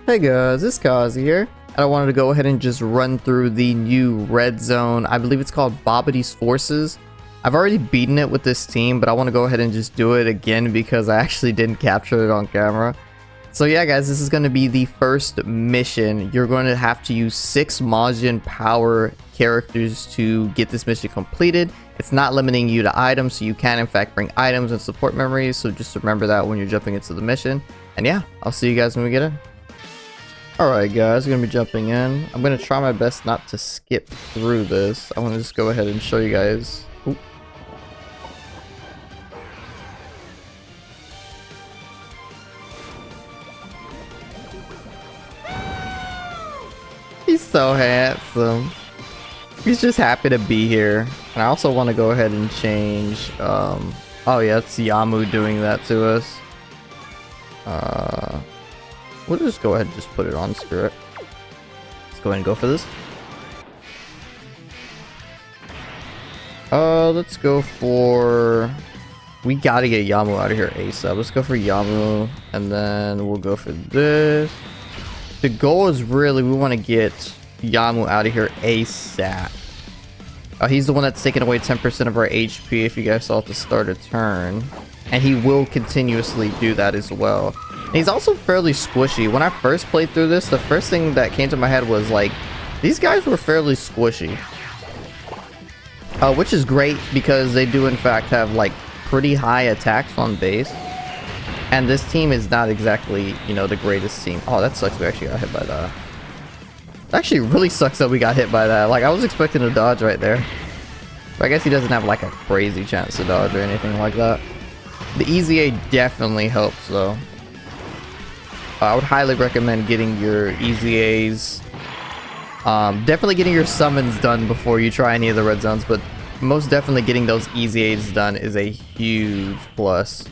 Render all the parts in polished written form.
Hey guys, it's Kazi here, and I wanted to go ahead and just run through the new red zone. I believe it's called BABADI'S Forces. I've already beaten it with this team, but I want to go ahead and just do it again because I actually didn't capture it on camera. So yeah guys, this is going to be the first mission. You're going to have to use 6 MAJIN power characters to get this mission completed. It's not limiting you to items, so you can in fact bring items and support memories, so just remember that when you're jumping into the mission. And yeah, I'll see you guys when we get in. Alright guys, we're going to be jumping in. I'm going to try my best not to skip through this. I want to just go ahead and show you guys. Oop. He's so handsome. He's just happy to be here. And I also want to go ahead and change. Oh yeah, it's Yamu doing that to us. We'll just go ahead and just put it on Spirit. Let's go ahead and go for this. Let's go for... We gotta get Yamu out of here ASAP. Let's go for Yamu, and then we'll go for this. The goal is really, we want to get Yamu out of here ASAP. He's the one that's taking away 10% of our HP if you guys saw at the start of turn. And he will continuously do that as well. And he's also fairly squishy. When I first played through this, the first thing that came to my head was like, these guys were fairly squishy. Which is great because they do in fact have like pretty high attacks on base. And this team is not exactly, you know, the greatest team. Oh, that sucks. We actually got hit by that. It actually really sucks that we got hit by that. Like, I was expecting a dodge right there. But I guess he doesn't have like a crazy chance to dodge or anything like that. The easy A definitely helps though. I would highly recommend getting your easy A's. Definitely getting your summons done before you try any of the red zones, but most definitely getting those easy A's done is a huge plus.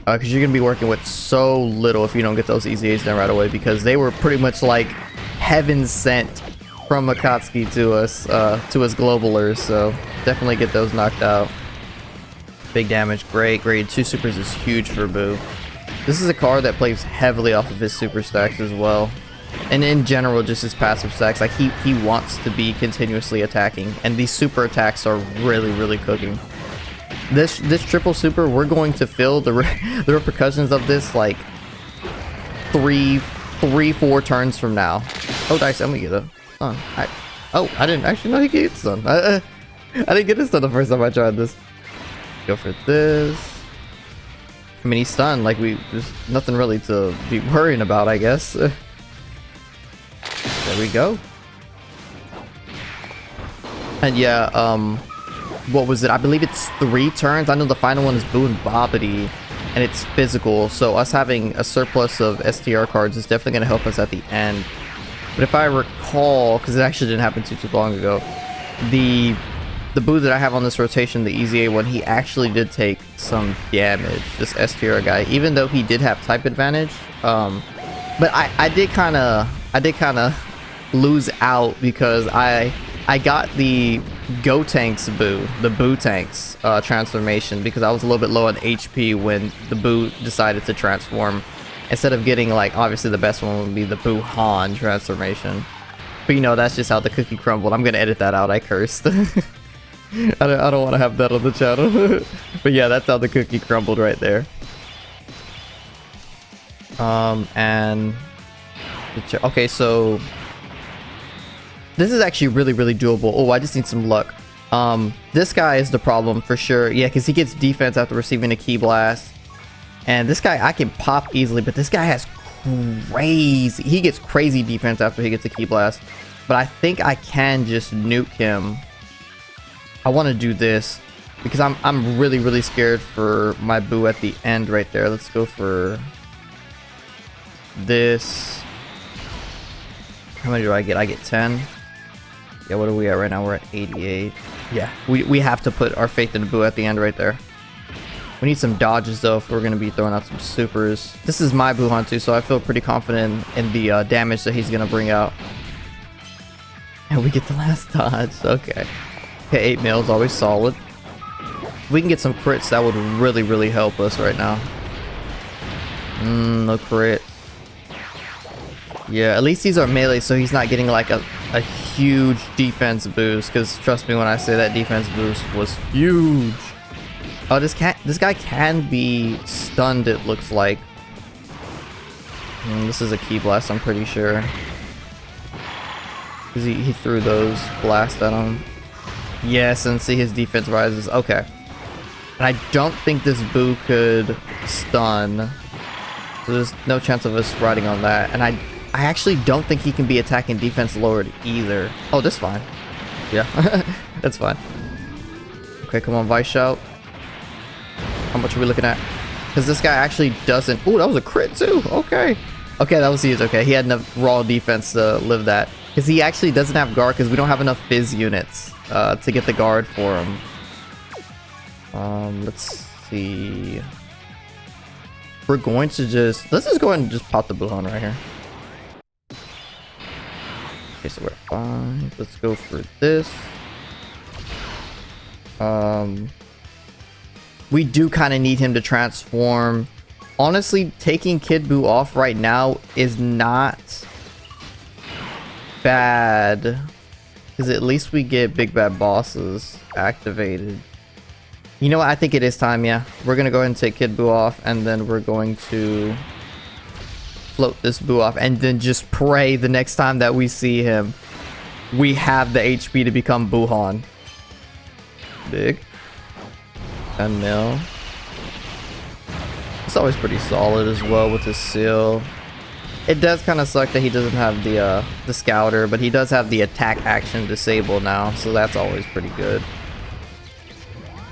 Because you're going to be working with so little if you don't get those easy A's done right away, because they were pretty much like heaven sent from Akatsuki to us globalers, so definitely get those knocked out. Big damage, great. Grade 2 supers is huge for BUU. This is a card that plays heavily off of his super stacks as well. And in general, just his passive stacks. Like, he wants to be continuously attacking. And these super attacks are really cooking. This triple super, we're going to feel the repercussions of this like 3-4 turns from now. Oh, nice. I'm gonna get a stun. I didn't actually know he could get stun. I didn't get a stun the first time I tried this. Go for this. I mean, he's stunned. Like, there's nothing really to be worrying about, I guess. There we go. And yeah, what was it? I believe it's 3 turns. I know the final one is BUU and Babadi, and it's physical. So us having a surplus of STR cards is definitely going to help us at the end. But if I recall, because it actually didn't happen too long ago, the BUU that I have on this rotation, the Easy A one, he actually did take some damage. This STR guy, even though he did have type advantage. But I did kind of lose out because I got the Go Tanks BUU, the BUU Tanks transformation, because I was a little bit low on HP when the BUU decided to transform. Instead of getting, like, obviously the best one would be the BUU Han transformation. But you know, that's just how the cookie crumbled. I'm gonna edit that out. I cursed. I don't want to have that on the channel. But yeah, that's how the cookie crumbled right there. And okay, so this is actually really doable. Oh, I just need some luck. This guy is the problem for sure. Yeah, because he gets defense after receiving a key blast. And this guy I can pop easily, but this guy has crazy. He gets crazy defense after he gets a key blast. But I think I can just nuke him. I want to do this because I'm really scared for my BUU at the end right there. Let's go for this. How many do I get? I get 10. Yeah, what are we at right now? We're at 88. Yeah, we have to put our faith in the BUU at the end right there. We need some dodges though if we're going to be throwing out some supers. This is my BUU Han too, so I feel pretty confident in the damage that he's going to bring out. And we get the last dodge. Okay. Okay, 8 mils, always solid. If we can get some crits, that would really help us right now. No crit. Yeah, at least these are melee, so he's not getting like a huge defense boost. Because trust me when I say that defense boost was huge. Oh, this guy can be stunned, it looks like. This is a key blast, I'm pretty sure. Because he threw those blasts at him. Yes, and see his defense rises. Okay. And I don't think this BUU could stun. So there's no chance of us riding on that. And I actually don't think he can be attack and defense lowered either. Oh, that's fine. Yeah, that's fine. Okay, come on, Vice Shout. How much are we looking at? Because this guy actually doesn't... Oh, that was a crit too. Okay. Okay, that was huge. Okay, he had enough raw defense to live that. Because he actually doesn't have guard because we don't have enough fizz units to get the guard for him. Let's see. We're going to just... Let's just go ahead and just pop the Buhan right here. Okay, so we're at 5. Let's go for this. We do kind of need him to transform. Honestly, taking Kid BUU off right now is not bad. Because at least we get Big Bad Bosses activated. You know what? I think it is time, yeah. We're going to go ahead and take Kid BUU off. And then we're going to float this BUU off. And then just pray the next time that we see him, we have the HP to become Buhan. Big. 10 mil. It's always pretty solid as well with his seal. It does kind of suck that he doesn't have the scouter, but he does have the attack action disabled now, so that's always pretty good.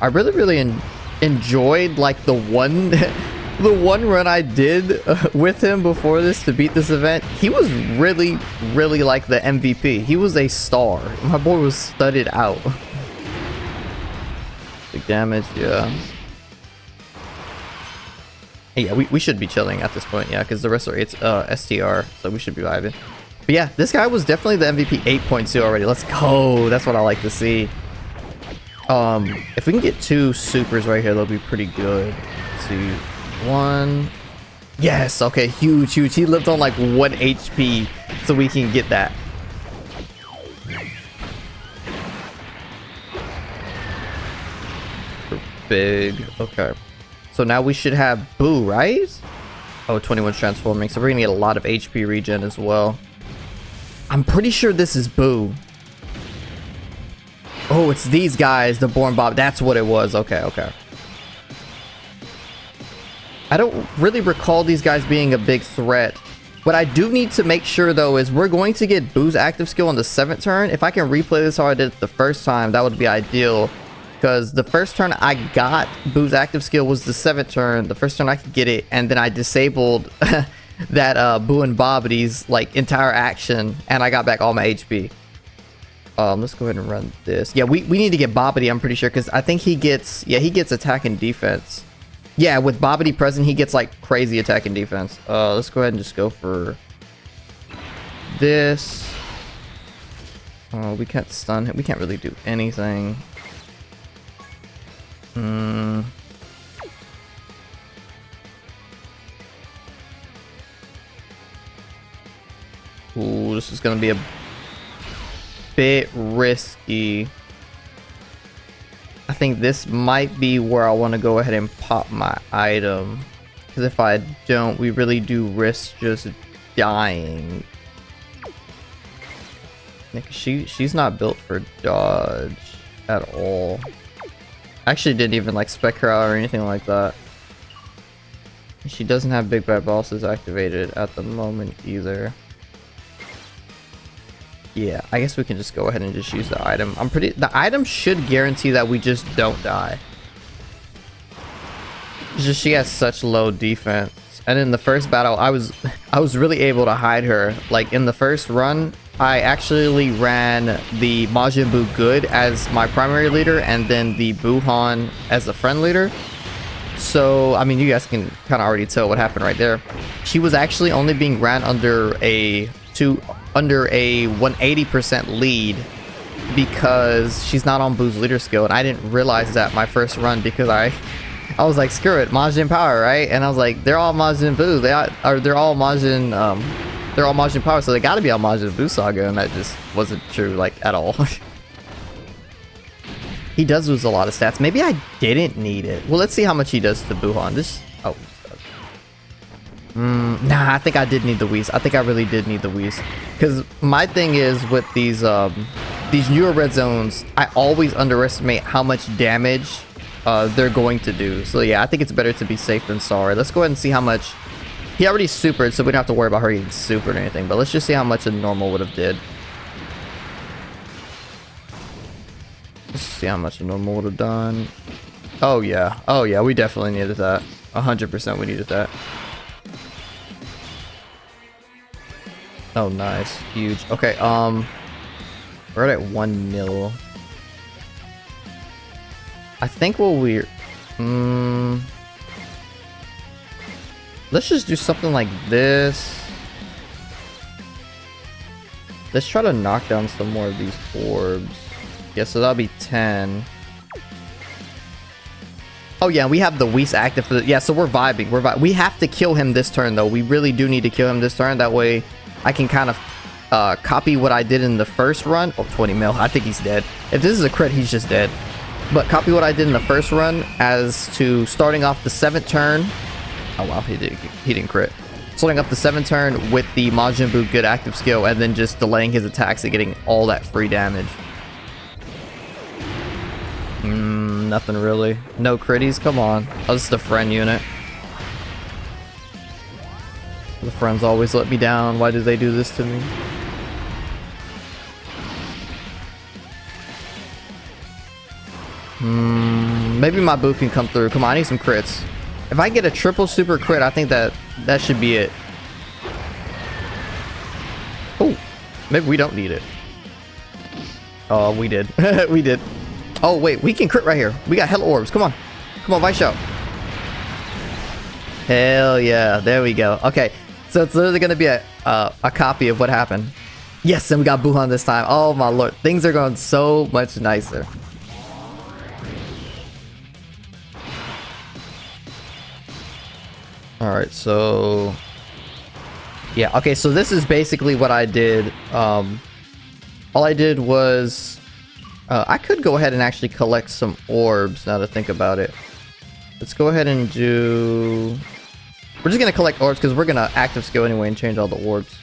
I really enjoyed like the one the one run I did with him before this to beat this event. He was really like the MVP. He was a star. My boy was studded out. Big damage, yeah. Yeah, we should be chilling at this point, yeah, because the rest are it's STR, so we should be vibing. But yeah, this guy was definitely the MVP 8.2 already. Let's go. That's what I like to see. If we can get 2 supers right here, that'll be pretty good. Let's see. 1. Yes, okay, huge. He lived on like 1 HP, so we can get that. Big. Okay. So now we should have BUU, right? Oh, 21's transforming. So we're going to get a lot of HP regen as well. I'm pretty sure this is BUU. Oh, it's these guys, the Born Bob. That's what it was. Okay. I don't really recall these guys being a big threat. What I do need to make sure, though, is we're going to get BUU's active skill on the 7th turn. If I can replay this how I did it the first time, that would be ideal. Because the first turn I got BUU's active skill was the 7th turn. The first turn I could get it, and then I disabled that BUU and BABADI'S like entire action, and I got back all my HP. Let's go ahead and run this. Yeah, we need to get BABADI, I'm pretty sure, because I think he gets attack and defense. Yeah, with BABADI present, he gets like crazy attack and defense. Let's go ahead and just go for this. We can't stun him. We can't really do anything. Ooh, this is gonna be a bit risky. I think this might be where I want to go ahead and pop my item, because if I don't, we really do risk just dying. She's not built for dodge at all. Actually didn't even like spec her out or anything like that. She doesn't have Big Bad Bosses activated at the moment either. Yeah, I guess we can just go ahead and just use the item. The item should guarantee that we just don't die. It's just she has such low defense. And in the first battle, I was really able to hide her. Like in the first run, I actually ran the Majin BUU Good as my primary leader, and then the Buhan as the friend leader. So, I mean, you guys can kind of already tell what happened right there. She was actually only being ran under a 180% lead because she's not on BUU's leader skill, and I didn't realize that my first run because I was like, screw it, Majin power, right? And I was like, they're all Majin BUU. They're all Majin They're all Majin Power, so they gotta be all Majin Buu Saga, and that just wasn't true, like, at all. He does lose a lot of stats. Maybe I didn't need it. Well, let's see how much he does to Buhan. This... Oh. Nah, I think I did need the Whis. I think I really did need the Whis. Because my thing is with these newer red zones, I always underestimate how much damage they're going to do. So yeah, I think it's better to be safe than sorry. Let's go ahead and see how much... He already supered, so we don't have to worry about her getting supered or anything. But let's just see how much a normal would have did. Let's see how much a normal would have done. Oh yeah. Oh yeah, we definitely needed that. 100% we needed that. Oh nice. Huge. Okay, we're at 1 mil. I think what we're... let's just do something like this. Let's try to knock down some more of these orbs. Yeah, so that'll be 10. Oh yeah, we have the Whis active for the... Yeah, so we're vibing. We have to kill him this turn, though. We really do need to kill him this turn. That way, I can kind of copy what I did in the first run. Oh, 20 mil. I think he's dead. If this is a crit, he's just dead. But copy what I did in the first run as to starting off the 7th turn. Oh wow, he didn't crit. Starting off the 7th turn with the Majin Buu good active skill, and then just delaying his attacks and getting all that free damage. Nothing really. No critties, come on. Oh, this is the friend unit. The friends always let me down. Why do they do this to me? Maybe my Buu can come through. Come on, I need some crits. If I get a triple super crit, I think that should be it. Oh, maybe we don't need it. Oh, we did. We did. Oh, wait, we can crit right here. We got hella orbs. Come on. Come on, Vice Shout. Hell yeah. There we go. Okay, so it's literally going to be a copy of what happened. Yes, and we got Buhan this time. Oh, my lord. Things are going so much nicer. Alright, so... Yeah, okay, so this is basically what I did. All I did was... I could go ahead and actually collect some orbs, now to think about it. Let's go ahead and do... We're just going to collect orbs, because we're going to active skill anyway and change all the orbs.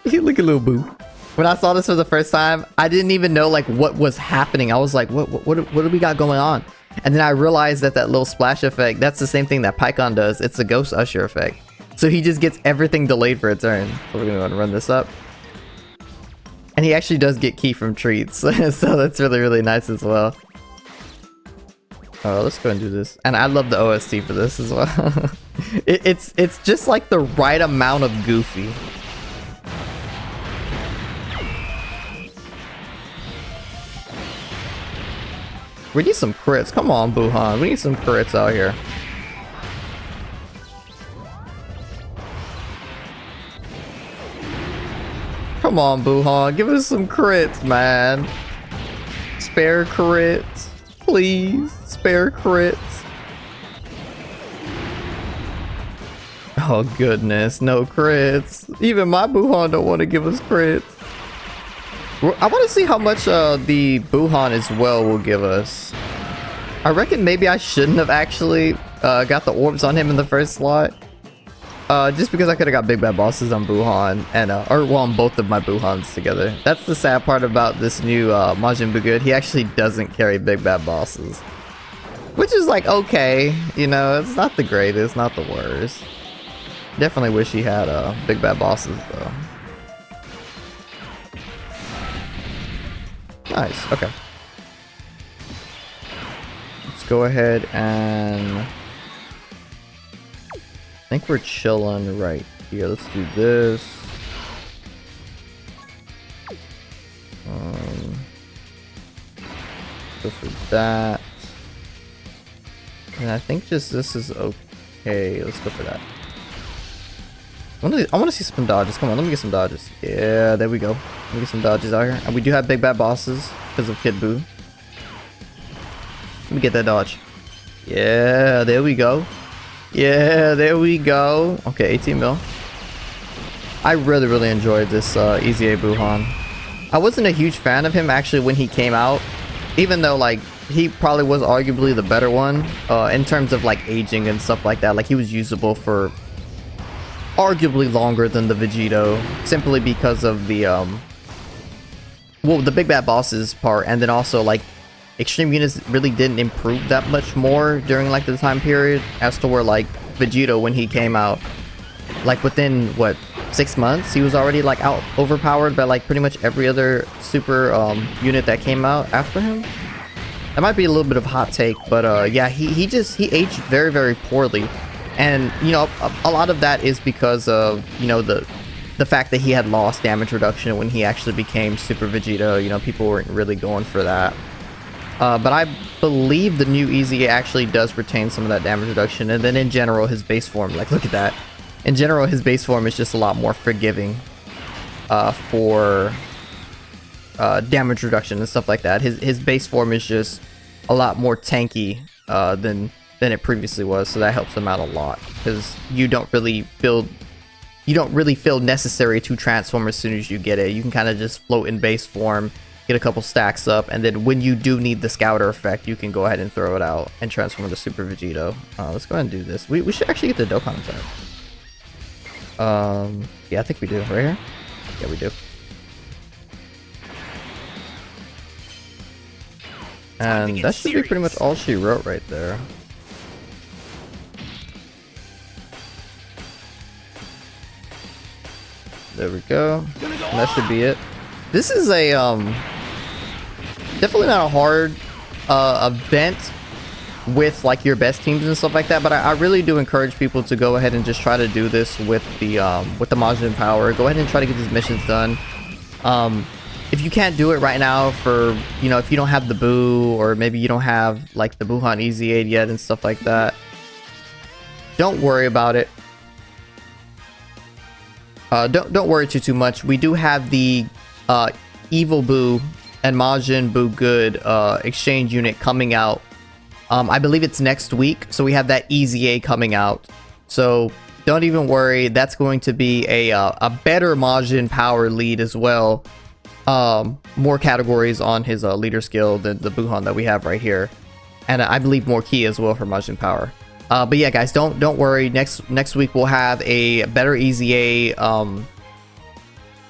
Look at little Boo. When I saw this for the first time, I didn't even know, like, what was happening. I was like, what do we got going on? And then I realized that little splash effect, that's the same thing that Pycon does. It's a Ghost Usher effect. So he just gets everything delayed for a turn. So we're going to go ahead and run this up. And he actually does get key from treats. So that's really, really nice as well. Oh, let's go and do this. And I love the OST for this as well. It's just like the right amount of goofy. We need some crits. Come on, Buhan. We need some crits out here. Come on, Buhan. Give us some crits, man. Spare crits. Please. Spare crits. Oh, goodness. No crits. Even my Buhan don't want to give us crits. I want to see how much the Buhan as well will give us. I reckon maybe I shouldn't have actually got the orbs on him in the first slot. Just because I could have got big bad bosses on Buhan and or well, on both of my Buhans together. That's the sad part about this new Majin Buu Good. He actually doesn't carry big bad bosses, which is like okay, you know, it's not the greatest, not the worst. Definitely wish he had big bad bosses though. Nice. Okay. Let's go ahead and. I think we're chilling right here. Let's do this. Go for that. And I think just this is okay. Let's go for that. I want to see some dodges. Come on, let me get some dodges. Yeah, there we go. Let me get some dodges out here. And we do have big bad bosses because of Kid Buu. Let me get that dodge. Yeah, there we go. Yeah, there we go. Okay, 18 mil. I really enjoyed this Easy A Buhan. I wasn't a huge fan of him actually when he came out, even though like he probably was arguably the better one in terms of like aging and stuff like that. Like he was usable for arguably longer than the Vegito, simply because of the well, the big bad bosses part, and then also like extreme units really didn't improve that much more during like the time period as to where like Vegito, when he came out, like within what 6 months he was already like out overpowered by like pretty much every other super unit that came out after him. That might be a little bit of a hot take, but yeah, he aged very poorly. And you know, a lot of that is because of, you know, the fact that he had lost damage reduction when he actually became Super Vegito. You know, people weren't really going for that. But I believe the new Easy actually does retain some of that damage reduction. And then in general, his base form, like look at that. In general, his base form is just a lot more forgiving for damage reduction and stuff like that. His base form is just a lot more tanky than it previously was, so that helps him out a lot, because you don't really feel necessary to transform as soon as you get it. You can kind of just float in base form, get a couple stacks up, and then when you do need the scouter effect, you can go ahead and throw it out and transform into Super Vegito. Let's go ahead and do this. We should actually get the Dokkan attack. Yeah, I think we do. Right here? Yeah, we do. And that should be pretty much all she wrote right there. There we go. And that should be it. This is a definitely not a hard event with like your best teams and stuff like that, but I really do encourage people to go ahead and just try to do this with the Majin power. Go ahead and try to get these missions done. If you can't do it right now for, you know, if you don't have the BUU, or maybe you don't have like the Buhan Easy Aid yet and stuff like that, don't worry about it. Don't worry too much. We do have the Evil BUU and Majin BUU Good exchange unit coming out. I believe it's next week, so we have that Easy A coming out. So don't even worry. That's going to be a better Majin power lead as well. More categories on his leader skill than the Buhan that we have right here, and I believe more key as well for Majin power. But yeah, guys, don't worry. Next week we'll have a better Easy A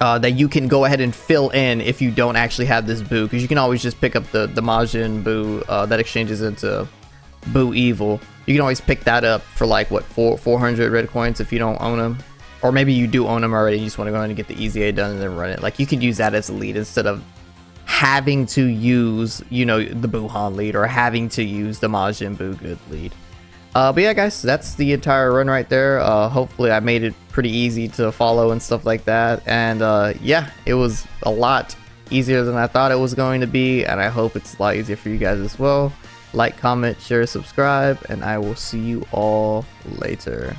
that you can go ahead and fill in if you don't actually have this BUU, because you can always just pick up the Majin BUU that exchanges into BUU Evil. You can always pick that up for like what 400 red coins if you don't own them, or maybe you do own them already. You just want to go ahead and get the Easy A done and then run it. Like you could use that as a lead instead of having to use, you know, the Buhan lead or having to use the Majin BUU Good lead. But yeah, guys, that's the entire run right there. Hopefully I made it pretty easy to follow and stuff like that. And yeah, it was a lot easier than I thought it was going to be, and I hope it's a lot easier for you guys as well. Like, comment, share, subscribe, and I will see you all later.